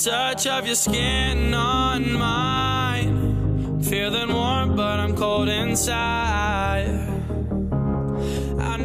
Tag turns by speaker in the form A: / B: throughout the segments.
A: touch of your skin on mine. Feeling warm, but I'm cold inside.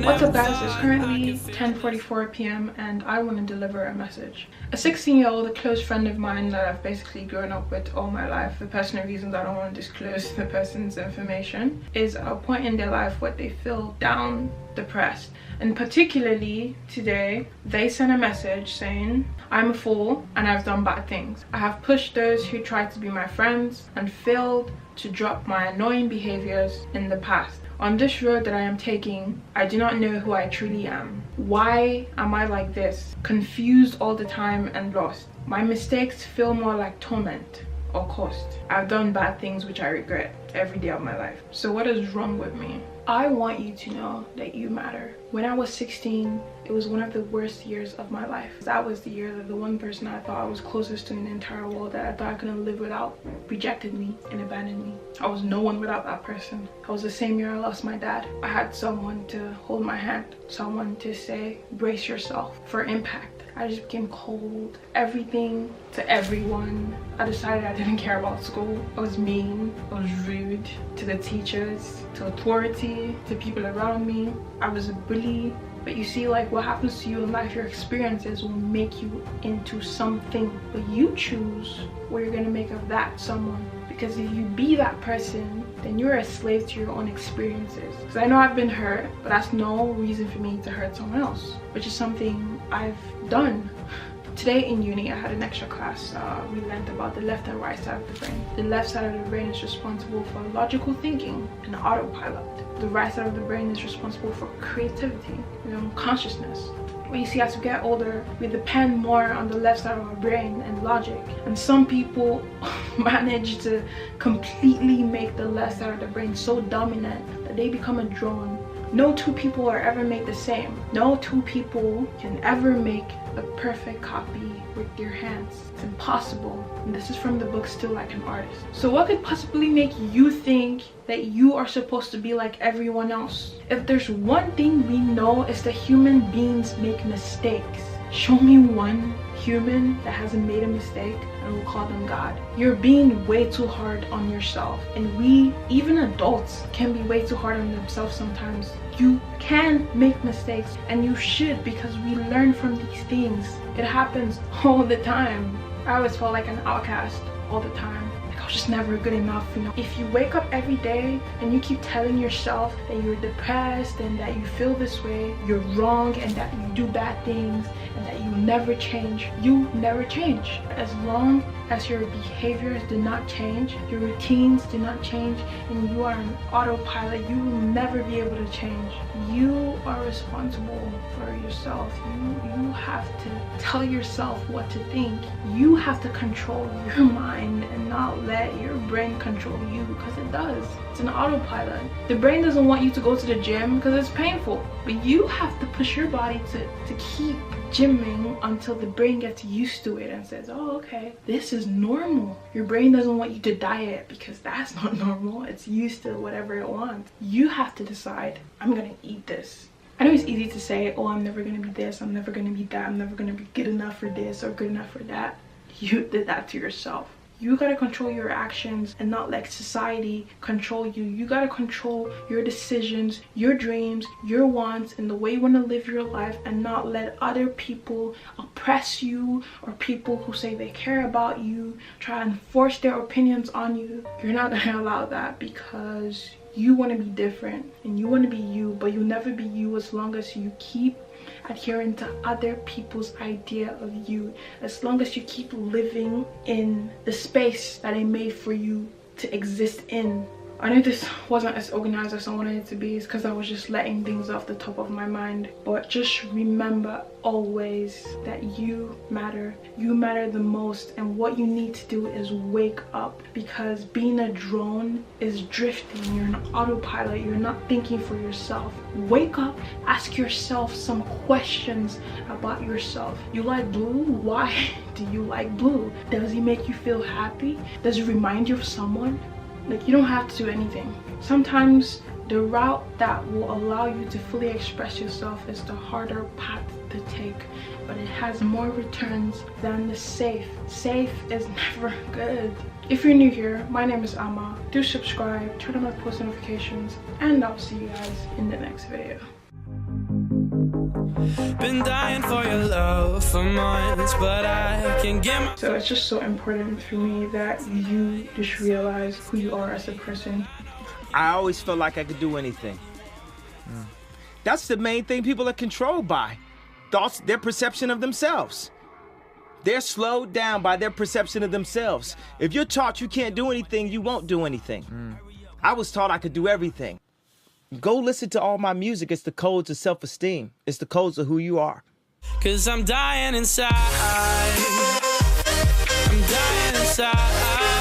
B: What's up guys, it's currently 10:44 p.m. and I want to deliver a message. A 16-year-old, a close friend of mine that I've basically grown up with all my life, for personal reasons I don't want to disclose the person's information, is at a point in their life where they feel down, depressed. And particularly today, they sent a message saying, I'm a fool and I've done bad things. I have pushed those who tried to be my friends and failed to drop my annoying behaviors in the past. On this road that I am taking, I do not know who I truly am. Why am I like this? Confused all the time and lost. My mistakes feel more like torment or cost. I've done bad things which I regret every day of my life. So what is wrong with me? I want you to know that you matter. When I was 16, it was one of the worst years of my life. That was the year that the one person I thought I was closest to in the entire world, that I thought I couldn't live without, rejected me and abandoned me. I was no one without that person. It was the same year I lost my dad. I had someone to hold my hand, someone to say, brace yourself for impact. I just became cold. Everything to everyone. I decided I didn't care about school. I was mean. I was rude to the teachers, to authority, to people around me. I was a bully. But you see, like, what happens to you in life, your experiences will make you into something. But you choose what you're gonna make of that someone. Because if you be that person, then you're a slave to your own experiences. Because I know I've been hurt, but that's no reason for me to hurt someone else, which is something I've done. Today in uni, I had an extra class. We learned about the left and right side of the brain. The left side of the brain is responsible for logical thinking and autopilot. The right side of the brain is responsible for creativity, consciousness. Well, you see, as we get older, we depend more on the left side of our brain and logic. And some people manage to completely make the left side of the brain so dominant that they become a drone. No two people are ever made the same. No two people can ever make a perfect copy with their hands. It's impossible. And this is from the book Still Like an Artist. So what could possibly make you think that you are supposed to be like everyone else? If there's one thing we know, is that human beings make mistakes. Show me one human that hasn't made a mistake and we'll call them God. You're being way too hard on yourself. And we, even adults, can be way too hard on themselves sometimes. You can make mistakes and you should, because we learn from these things. It happens all the time. I always felt like an outcast all the time. I was just never good enough, If you wake up every day and you keep telling yourself that you're depressed and that you feel this way, you're wrong, and that you do bad things and that you never change, you never change. As long as your behaviors do not change, your routines do not change, and you are an autopilot, you will never be able to change. You are responsible for yourself. You have to tell yourself what to think. You have to control your mind and not let your brain control you, because it does. It's an autopilot. The brain doesn't want you to go to the gym because it's painful, but you have to push your body to keep gymming until the brain gets used to it and says, oh, okay, this is normal. Your brain doesn't want you to diet because that's not normal. It's used to whatever it wants. You have to decide, I'm gonna eat this. I know it's easy to say, oh, I'm never gonna be this, I'm never gonna be that, I'm never gonna be good enough for this or good enough for that. You did that to yourself. You gotta control your actions and not let society control you. You gotta control your decisions, your dreams, your wants, and the way you want to live your life, and not let other people oppress you, or people who say they care about you try and force their opinions on you. You're not gonna allow that, because you want to be different and you want to be you, but you'll never be you as long as you keep adhering to other people's idea of you, as long as you keep living in the space that they made for you to exist in. I know this wasn't as organized as I wanted it to be. It's because I was just letting things off the top of my mind. But just remember always that you matter. You matter the most, and what you need to do is wake up, because being a drone is drifting. You're an autopilot. You're not thinking for yourself. Wake up, ask yourself some questions about yourself. You like blue? Why do you like blue? Does it make you feel happy? Does it remind you of someone? Like, you don't have to do anything. Sometimes The route that will allow you to fully express yourself is the harder path to take, but it has more returns than the safe. Safe is never good. If you're new here, my name is Ama. Do subscribe, turn on my post notifications, and I'll see you guys in the next video.
A: Been dying for your love for months, but I can get my...
B: So it's just so important for me that you just realize who you are as a person.
C: I always felt like I could do anything. That's the main thing people are controlled by. Thoughts, their perception of themselves. They're slowed down by their perception of themselves. If you're taught you can't do anything, you won't do anything. I was taught I could do everything. Go listen to all my music. It's the codes of self-esteem. It's the codes of who you are.
A: 'Cause I'm dying inside. I'm dying inside.